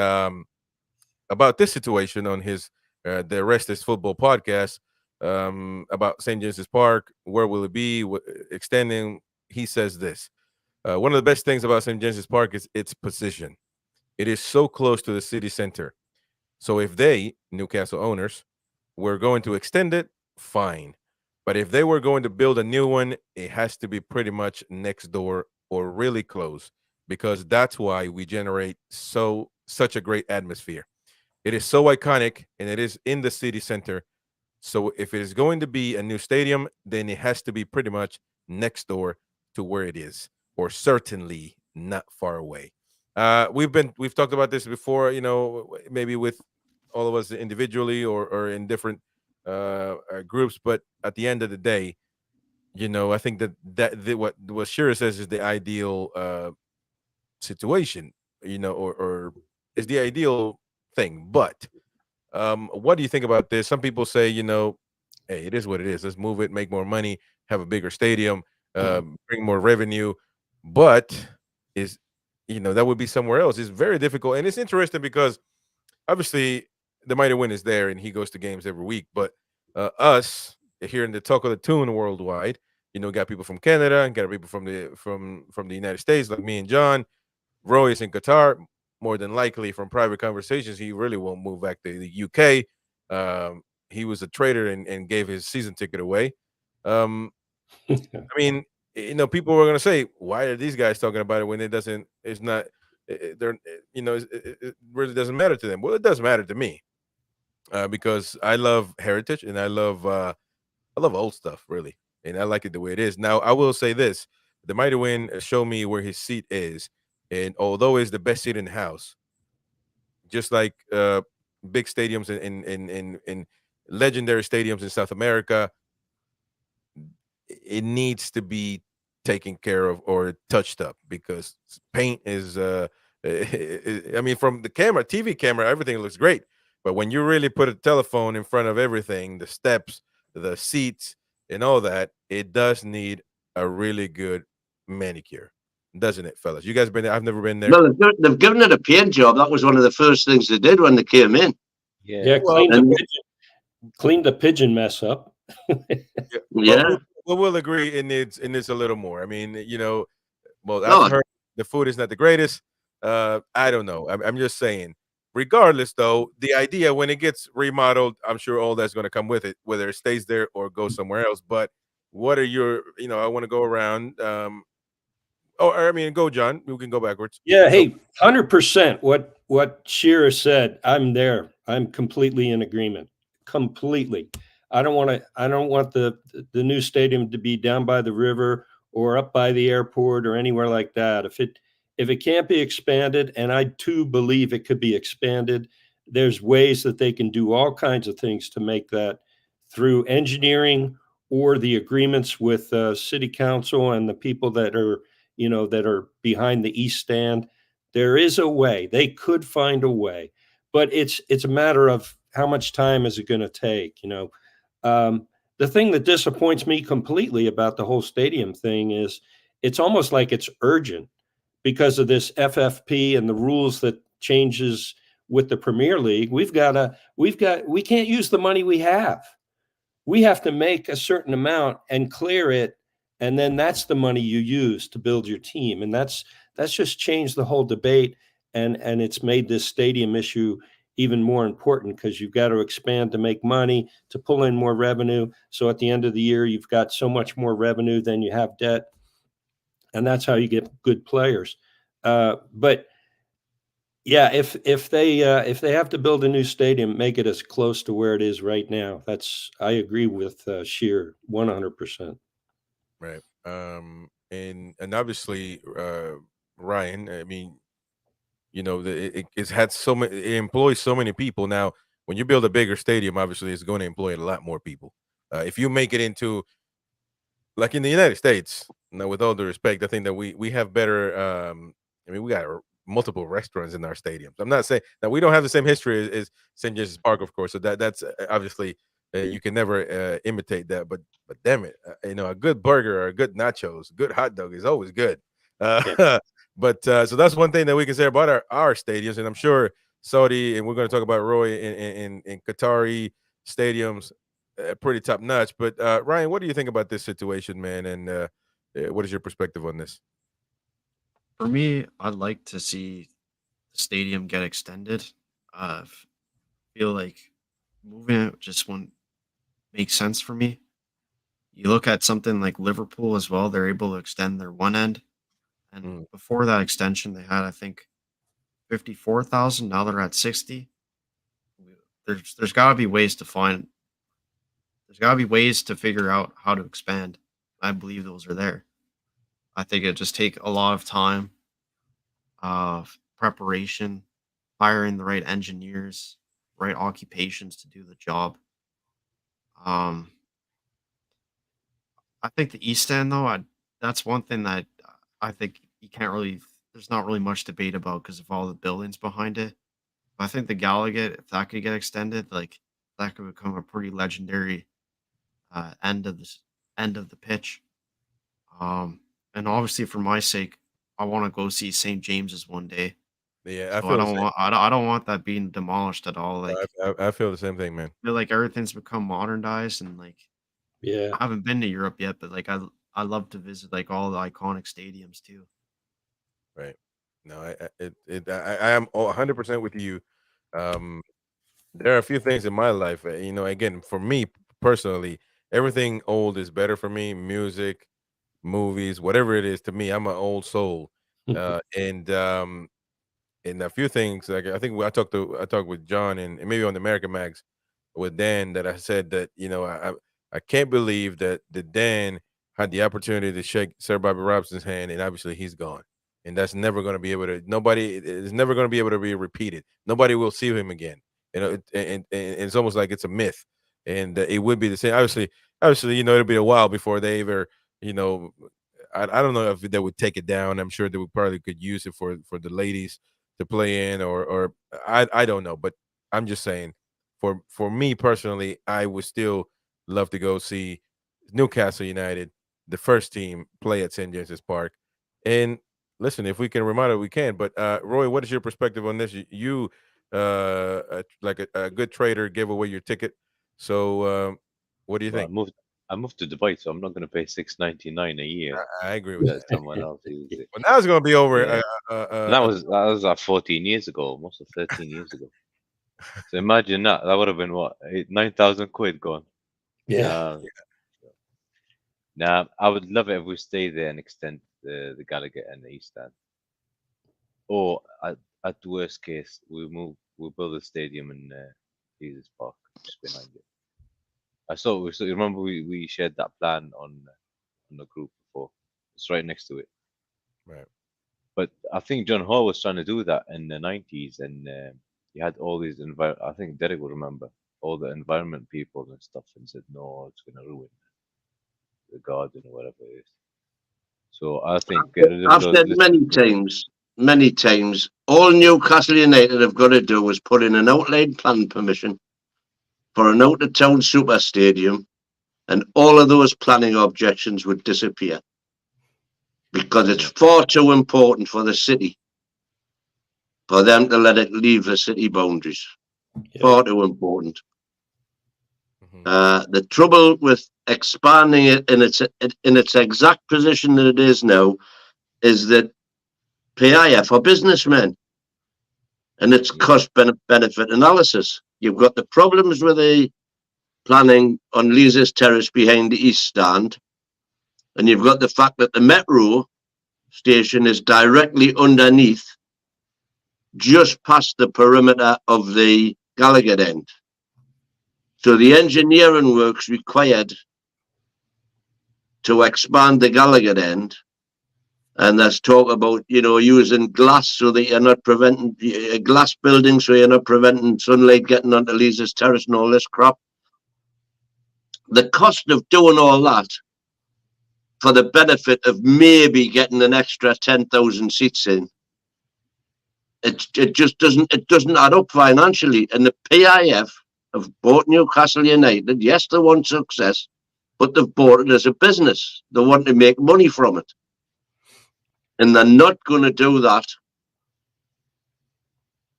about this situation on his the Rest is Football podcast about St. James's Park, where will it be extending? He says this. One of the best things about St. James's Park is its position. It is so close to the city center. So if they, Newcastle owners, were going to extend it, fine. But if they were going to build a new one, it has to be pretty much next door or really close, because that's why we generate such a great atmosphere. It is so iconic, and it is in the city center. So if it is going to be a new stadium, then it has to be pretty much next door to where it is, or certainly not far away. We've talked about this before, you know, maybe with all of us individually or in different groups, but at the end of the day, you know, I think what Shearer says is the ideal situation, you know, or is the ideal thing. But what do you think about this? Some people say, you know, hey, it is what it is. Let's move it, make more money, have a bigger stadium, bring more revenue. But that would be somewhere else. It's very difficult, and it's interesting because obviously the Mighty Win is there, and he goes to games every week. But us here in the Talk of the Toon worldwide, you know, got people from Canada and got people from the United States, like me and John. Roy is in Qatar. More than likely, from private conversations, he really won't move back to the UK. He was a traitor and gave his season ticket away. I mean, you know, people were going to say, why are these guys talking about it when it really doesn't matter to them? Well, it does matter to me because I love heritage and I love old stuff, really. And I like it the way it is. Now, I will say this. The Mighty Win show me where his seat is. And although it's the best seat in the house, just like big stadiums in legendary stadiums in South America, it needs to be taken care of or touched up because paint is I mean, from the camera, TV camera, everything looks great. But when you really put a telephone in front of everything, the steps, the seats, and all that, it does need a really good manicure. Doesn't it, fellas? You guys been there? I've never been there. Well, they've given it a paint job. That was one of the first things they did when they came in. Yeah, clean the pigeon mess up. Yeah. we'll agree it needs a little more. I mean, well, No, I've heard the food is not the greatest. I don't know. I'm just saying. Regardless, though, the idea when it gets remodeled, I'm sure all that's going to come with it, whether it stays there or goes somewhere else. But what are your, I want to go around. I mean, go, John. We can go backwards. Yeah, So, hey, 100% what Shearer said, I'm there. I'm completely in agreement. Completely. I don't want the new stadium to be down by the river or up by the airport or anywhere like that. If it can't be expanded, and I too believe it could be expanded, there's ways that they can do all kinds of things to make that through engineering or the agreements with city council and the people that are that are behind the east stand. There is a way. They could find a way, but it's a matter of how much time is it going to take. The thing that disappoints me completely about the whole stadium thing is it's almost like it's urgent because of this FFP and the rules that changes with the Premier League. We can't use the money we have. We have to make a certain amount and clear it, and then that's the money you use to build your team. And that's just changed the whole debate, and it's made this stadium issue even more important because you've got to expand to make money, to pull in more revenue. So at the end of the year, you've got so much more revenue than you have debt, and that's how you get good players. But yeah, if they have to build a new stadium, make it as close to where it is right now. I agree with Shear 100%. right. And obviously, Ryan. I mean, it's had so many. It employs so many people. Now, when you build a bigger stadium, obviously, it's going to employ a lot more people. If you make it into like in the United States, now with all due respect, I think that we have better. I mean, we got multiple restaurants in our stadiums. I'm not saying that we don't have the same history as St. James's Park, of course. So that's obviously you can never imitate that. But damn it, a good burger or a good nachos, good hot dog is always good. Yeah. But so that's one thing that we can say about our stadiums, and I'm sure Saudi, and we're going to talk about Roy in Qatari stadiums pretty top notch. But Ryan, what do you think about this situation, man? And what is your perspective on this? For me, I'd like to see the stadium get extended. Feel like moving it just wouldn't make sense for me. You look at something like Liverpool as well; they're able to extend their one end, and Mm. before that extension, they had I think 54,000. Now they're at 60. There's got to be ways to find. There's got to be ways to figure out how to expand. I believe those are there. I think it just take a lot of time, preparation, hiring the right engineers, right occupations to do the job. Um, I think the East End though, that's one thing that I think you can't really. There's not really much debate about because of all the buildings behind it. But I think the Gallagher, if that could get extended, like that could become a pretty legendary end of the pitch. And obviously for my sake, I want to go see St. James's one day. Yeah, I So I feel the don't same. want I don't want that being demolished at all. Like I feel the same thing, man. I feel like everything's become modernized and like Yeah. I haven't been to Europe yet, but like I love to visit like all the iconic stadiums too. Right. No, I am 100% with you. Um, there are a few things in my life, again, for me personally, everything old is better for me. Music, movies, whatever it is. To me, I'm an old soul, and a few things like I think I talked with John and maybe on the American Mags with Dan that I said that I can't believe that Dan had the opportunity to shake Sir Bobby Robson's hand and obviously he's gone, and that's never going to be able to nobody is never going to be able to be repeated. Nobody will see him again. And it's almost like it's a myth, and it would be the same. Obviously, it'll be a while before they ever you know. I don't know if they would take it down. I'm sure they would probably could use it for the ladies to play in or I don't know, but I'm just saying for me personally, I would still love to go see Newcastle United, the first team, play at St. James's Park. And listen, if we can remodel, we can. But Roy, what is your perspective on this? You like a good trader, gave away your ticket. So what do you Well, think? I moved to Dubai, so I'm not going to pay $6.99 a year. I agree with Let that. someone else use it. But now it's going to be over. Yeah. And that was like 14 years ago, almost 13 years ago. So imagine that. That would have been what, 9,000 quid gone. Yeah. Nah, I would love it if we stay there and extend the Gallagher and the East Stand. Or at worst case, we'll build a stadium in Jesus Park just behind it. You remember we shared that plan on the group before. It's right next to it. Right. But I think John Hall was trying to do that in the 90s, and he had all these I think Derek will remember all the environment people and stuff, and said no, it's going to ruin the garden or whatever it is. So I think I've said many times, all Newcastle United have got to do is put in an outline plan permission for an out-of-town super stadium, and all of those planning objections would disappear, because it's far too important for the city for them to let it leave the city boundaries. Yeah. Far too important. Mm-hmm. The trouble with expanding it in its exact position that it is now is that PIF are businessmen, and it's cost benefit analysis. You've got the problems with the planning on Leazes Terrace behind the East Stand, and you've got the fact that the metro station is directly underneath, just past the perimeter of the Gallagher end. So the engineering works required to expand the Gallagher end, and there's talk about, using glass so that you're not preventing a glass building, so you're not preventing sunlight getting onto Leazes Terrace and all this crap. The cost of doing all that for the benefit of maybe getting an extra 10,000 seats in, it just doesn't add up financially. And the PIF have bought Newcastle United. Yes, they want success, but they've bought it as a business. They want to make money from it, and they're not going to do that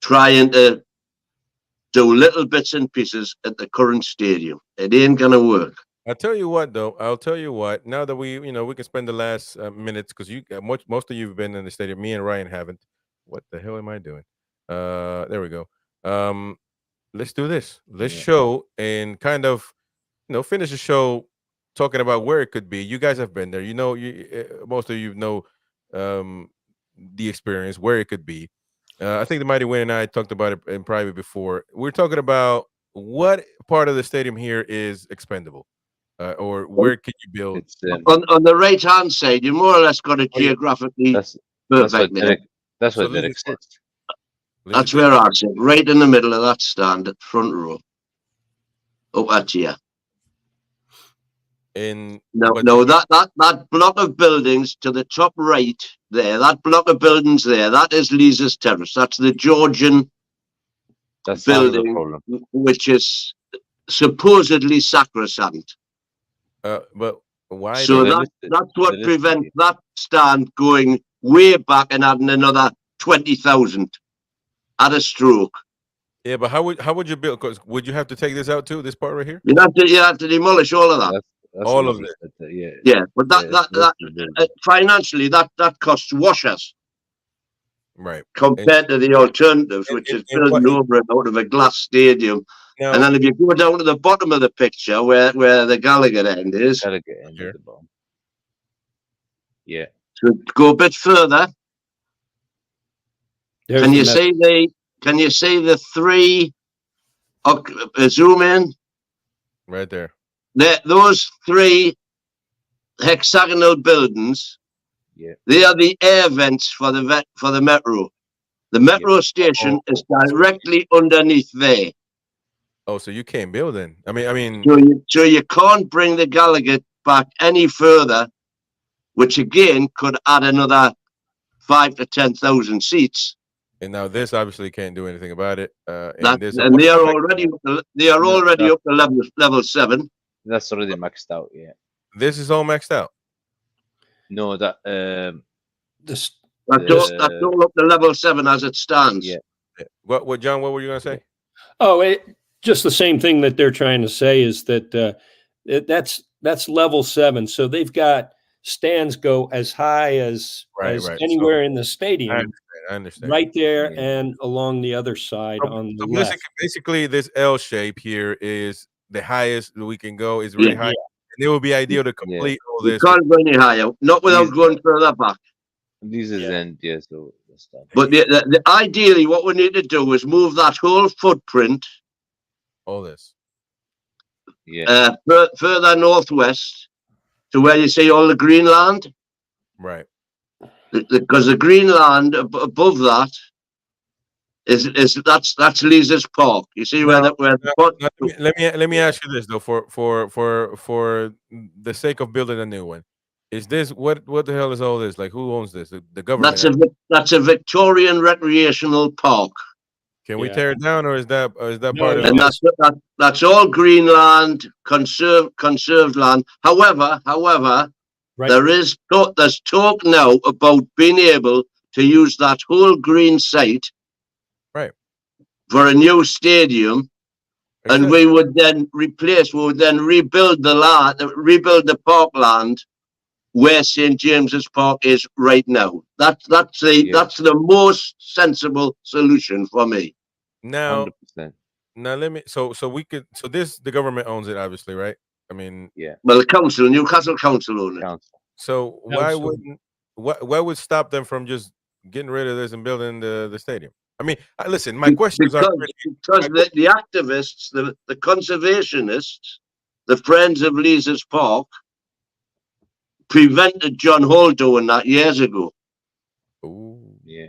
trying to do little bits and pieces at the current stadium. It ain't going to work. I'll tell you what, though. I'll tell you what. Now that we can spend the last minutes, because most of you've been in the stadium. Me and Ryan haven't. What the hell am I doing? There we go. Let's do this. Let's show and kind of, finish the show talking about where it could be. You guys have been there. Most of you know the experience where it could be. I think the Mighty Win and I talked about it in private before. We're talking about what part of the stadium here is expendable. Or where can you build? On the right hand side, you more or less got it geographically perfect. That's what Derek said. That's where I sit, right in the middle of that stand at front row. Up at here. That block of buildings to the top right there, that block of buildings there, that is Leazes Terrace. That's the Georgian building, which is supposedly sacrosanct. But why? So that's what prevents that stand going way back and adding another 20,000 at a stroke. Yeah, but how would you build? Because would you have to take this out too? This part right here? You have to demolish all of that. That's all of it. Yeah, but that financially that costs washers. Right. Compared to the alternatives, which is building over it out of a glass stadium. Now, and then if you go down to the bottom of the picture where the Gallagher end is. Gallagher end at the bottom. Yeah. So go a bit further. Can you see the three zoom in? Right there. Those three hexagonal buildings. Yeah. They are the air vents for the metro. The metro station is directly underneath there. Oh, so you can't build in. I mean. So you can't bring the Gallagher back any further, which again could add another 5,000 to 10,000 seats. And now this obviously can't do anything about it. And they are already up to level 7. That's already maxed out. Yeah. This is all maxed out. No, that's all up to level 7 as it stands. Yeah. What, John? What were you gonna say? Oh, just the same thing that they're trying to say is that that's level 7. So they've got stands go as high as Right. So anywhere in the I stadium, understand. I understand. right there Yeah. and along the other side So, on the so left. basically, this L shape here is the highest that we can go. Is really Yeah. high, and it would be ideal to Yeah. complete all You this. with- can't go any higher, not without These- going further back. These are Yeah. Zen, yeah, so that's done. But ideally, what we need to do is move that whole footprint all this. Yeah. further northwest to where you see all the green land, Right. because the green land above that is that's Lees's Park. You see where Now- the Now, let me ask you this though, for the sake of building a new one, is this what the hell is all this? Like, who owns this? The government. that's a Victorian recreational park, Can we Yeah. tear it down, or is that No, part of? no. and that's all green land, conserved land. However, Right. there's talk now about being able to use that whole green site, Right. for a new stadium. And we would then rebuild the parkland where St. James's Park is right now. That's the most sensible solution for me. Now 100%. let me so we could the government owns it, obviously, right? I mean, Yeah. Well, the Newcastle Council own it. Council. so why Absolutely. wouldn't what would stop them from just getting rid of this and building the stadium? I mean, listen, my questions are Because the activists, the conservationists, the Friends of Lees's Park, prevented John Hall doing that years ago. Ooh. Yeah.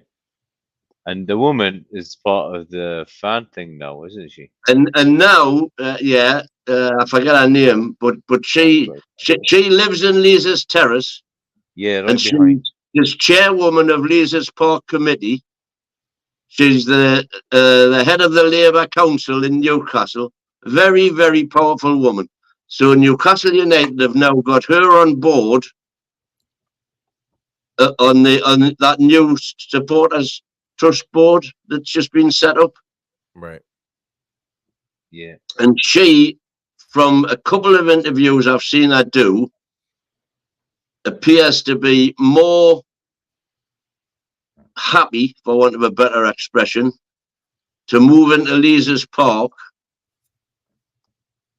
And the woman is part of the fan thing now, isn't she? And now, I forget her name, but she lives in Lees's Terrace, Yeah, right and behind. she's chairwoman of Lees's Park Committee. She's the head of the Labour Council in Newcastle. Very, very powerful woman. So Newcastle United have now got her on board on that new supporters trust board that's just been set up. Right. Yeah. And she, from a couple of interviews I've seen her do, appears to be more happy, for want of a better expression, to move into Lees's Park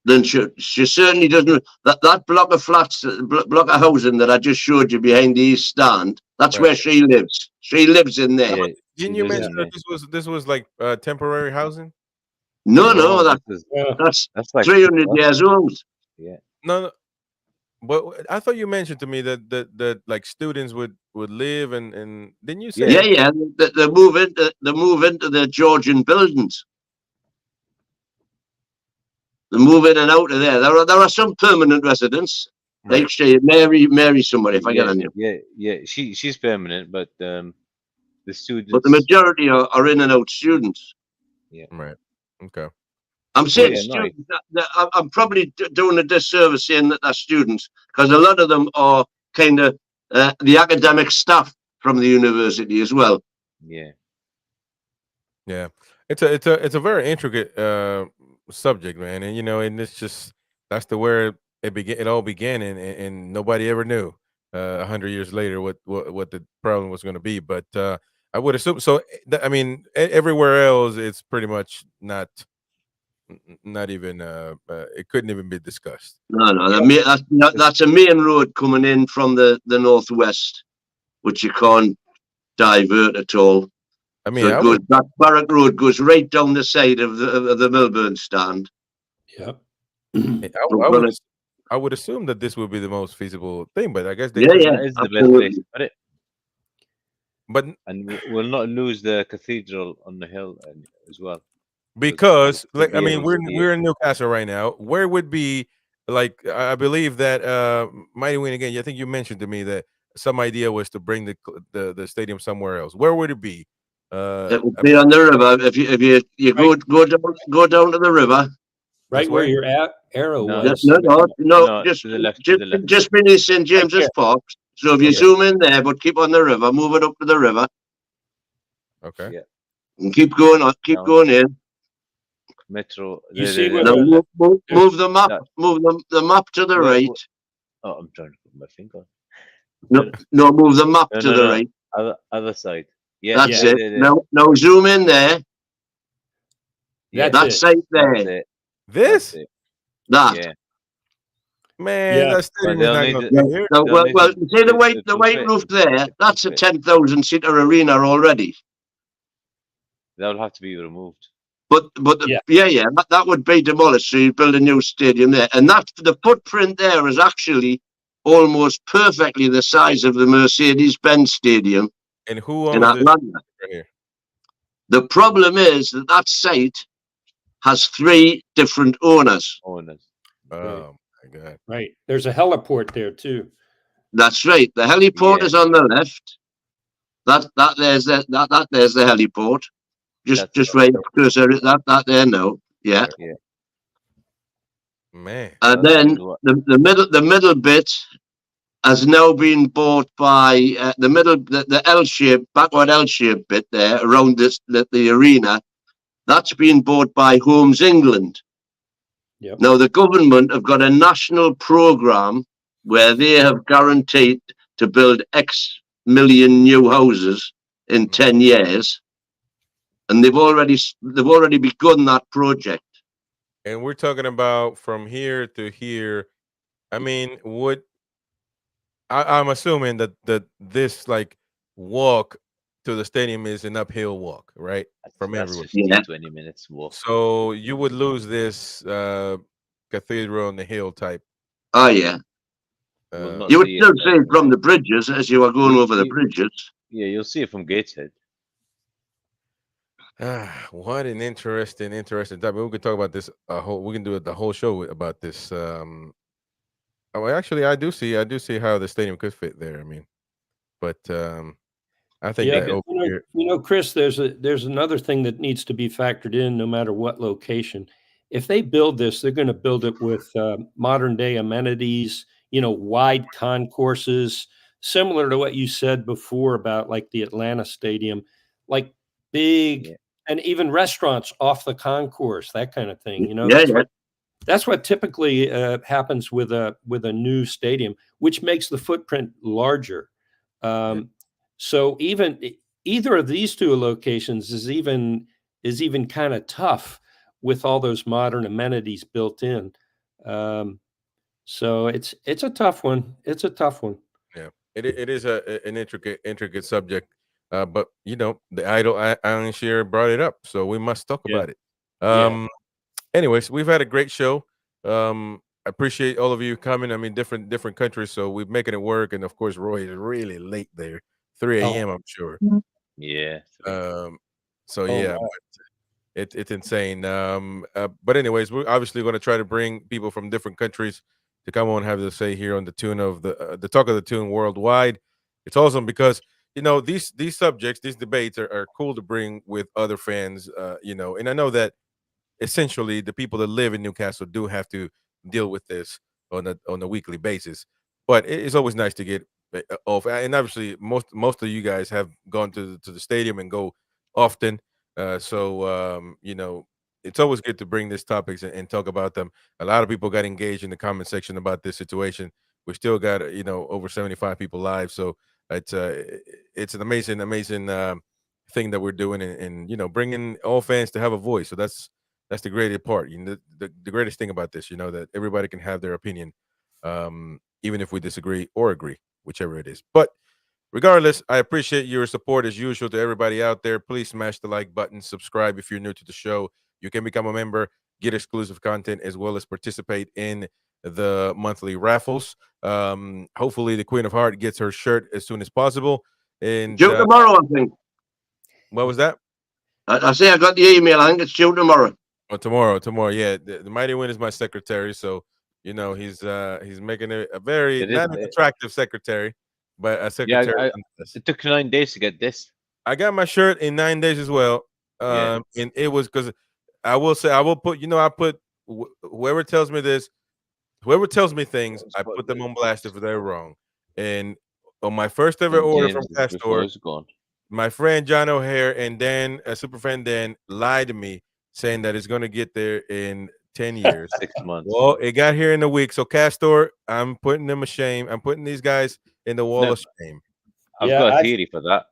than she certainly doesn't. That block of flats, block of housing that I just showed you behind the East Stand, that's Right. where she lives. She lives in there. Yeah. Didn't she you lives mention in that there. this was like temporary housing? No, Yeah. that's like 300 years old. Yeah. No, but I thought you mentioned to me that like students would live and didn't you say? Yeah. They move into the Georgian buildings. They move in and out of there. There are some permanent residents. Right. Like she, Mary somebody, if I get her name. Yeah. She's permanent, but the students. But the majority are in and out students. Right. Okay. I'm saying Yeah, students. I'm probably doing a disservice saying that they're students, because a lot of them are kind of the academic staff from the university as well. Yeah. Yeah. It's a very intricate subject, man, and and it's just that's where it all began, and nobody ever knew 100 years later what the problem was going to be. But I would assume so. I mean, everywhere else it's pretty much not even it couldn't even be discussed. No, that's a main road coming in from the northwest, which you can't divert at all. I mean, So that Barrack Road goes right down the side of the Melbourne stand. Yeah. I would assume that this would be the most feasible thing, but I guess they Yeah, couldn't. yeah. That is the best absolutely. place to put it. But And we'll not lose the cathedral on the hill as well. because to like be I mean able to see we're in Newcastle right now. Where would be like I believe that Mighty Win again. I think you mentioned to me that some idea was to bring the stadium somewhere else. Where would it be? It will be on the river. If you go down to the river. Right where your arrow No, was. No, to the left, to the left. just beneath St. James's Park. So if you zoom in there, but keep on the river, move it up to the river, Okay. Yeah. and keep going on, keep No. going in. Metro. You see where No, the- move the map. that- Move the map to the Where- right. Oh, I'm trying to put my finger. No, move the map No, to no, the no. right. Other side. Yeah, That's yeah, it. there. Now zoom in there. Yeah, That's That's it. it there. That's it. This That's it. That. Yeah. man, Yeah. that stadium is they'll not need going it. to be here. No, They'll need well, to- see the it will white fit. roof there. It That's will a fit. 10,000 seater arena already. That'll have to be removed. But Yeah. yeah, that would be demolished. So you build a new stadium there, and that the footprint there is actually almost perfectly the size of the Mercedes-Benz Stadium And who in owns this Atlanta. right here? The problem is that site has 3 different owners. Owners. Oh my god! Right. There's a heliport there too. That's right. The heliport Yeah. is on the left. There's the heliport. Just That's right cursor that there now. Yeah. Yeah. Man, And That's then what- the middle bit has now been bought by the L-shaped, backward L-shaped bit there around the arena. That's been bought by Homes England. Yep. Now the government have got a national program where they have guaranteed to build X million new houses in 10 years, and they've already begun that project. and we're talking about from here to here. I mean, I'm assuming that this like walk to the stadium is an uphill walk, right? From that's everywhere. 15, Yeah. 20 minutes walk. So you would lose this cathedral on the hill type. Oh yeah, Well, not you would see still it, see it from the bridges as you are going over the bridges. Yeah, you'll see it from Gateshead. What an interesting topic. We could talk about this we can do the whole show about this. Actually, I do see how the stadium could fit there. I mean, but I think Yeah, that over here, Chris, there's another thing that needs to be factored in no matter what location. If they build this, they're going to build it with modern day amenities, wide concourses, similar to what you said before about like the Atlanta Stadium, like big and even restaurants off the concourse, that kind of thing. That's what typically happens with a new stadium, which makes the footprint larger. So either of these 2 locations is even kind of tough with all those modern amenities built in. So it's a tough one. It's a tough one. Yeah, it is an intricate subject. But the Island Share brought it up, so we must talk about it. Anyways, we've had a great show. I appreciate all of you coming. I mean, different countries, so we're making it work. And of course, Roy is really late there, 3 a.m. I'm sure. Yeah. So yeah, wow. but it's insane. But anyways, we're obviously going to try to bring people from different countries to come on and have their say here on the Toon of the Talk of the Toon worldwide. It's awesome because these subjects, these debates are cool to bring with other fans. And I know that essentially the people that live in Newcastle do have to deal with this on a weekly basis. But it's always nice to get off. And obviously, most of you guys have gone to the stadium and go often. So it's always good to bring these topics and talk about them. A lot of people got engaged in the comment section about this situation. We still got over 75 people live. So it's an amazing thing that we're doing, and bringing all fans to have a voice. So that's the greatest part. The greatest thing about this, that everybody can have their opinion, even if we disagree or agree, whichever it is. But regardless, I appreciate your support as usual. To everybody out there, please smash the like button, subscribe if you're new to the show. You can become a member, get exclusive content, as well as participate in the monthly raffles. Hopefully the Queen of Heart gets her shirt as soon as possible. And Due tomorrow, I think. what was that? I say I got the email. I think it's due tomorrow. Oh, tomorrow. Yeah, the Mighty Win is my secretary, so he's making a very not an attractive secretary, but a secretary. It took 9 days to get this. I got my shirt in 9 days as well. And it was because I will say I will put I put whoever tells me this, whoever tells me things, I put them on blast if they're wrong. And on my first ever order from Pastor, my friend John O'Hare and Dan, Superfan Dan, lied to me saying that it's going to get there in 10 years. 6 months. Well, it got here in a week. So Castor, I'm putting them a shame. I'm putting these guys in the wall No. of shame. I've Yeah, got a theory for that.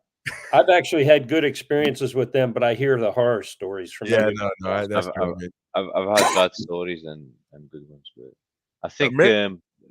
I've actually had good experiences with them, but I hear the horror stories from Yeah, other no, people. that's I've, true. I've had bad stories and good ones, but I think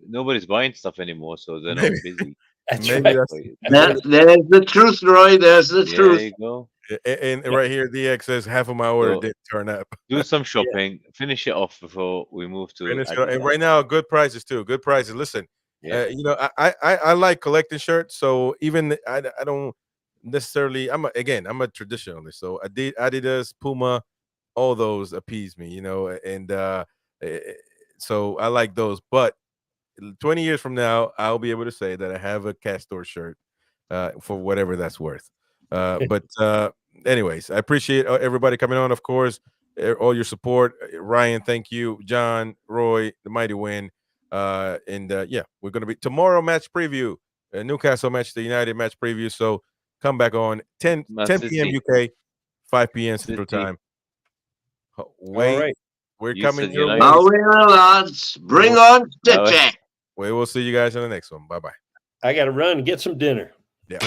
nobody's buying stuff anymore, so they're not Maybe. busy. That's Maybe right. that's There's the truth, Roy. There's the There truth. you go. and right here, DX says half of my order So- didn't turn up. Do some shopping, finish it off before we move to And Adidas. right now, good prices too. Good prices. Listen, Yeah. you know, I like collecting shirts. So even I don't necessarily. I'm a traditionalist. So Adidas, Puma, all those appease me. You know, and so I like those. But 20 years from now, I'll be able to say that I have a Castor shirt for whatever that's worth. But anyways, I appreciate everybody coming on. Of course, all your support. Ryan, thank you. John, Roy, the mighty win. And yeah, we're going to be tomorrow match preview. Newcastle match, the United match preview. So come back on 10 p.m. UK, 5 p.m. Central Time. Wait, All right. we're You coming said your United. way. Now we're lads. Bring on Stitcher. We will see you guys in the next one. Bye bye. I got to run and get some dinner. Yeah.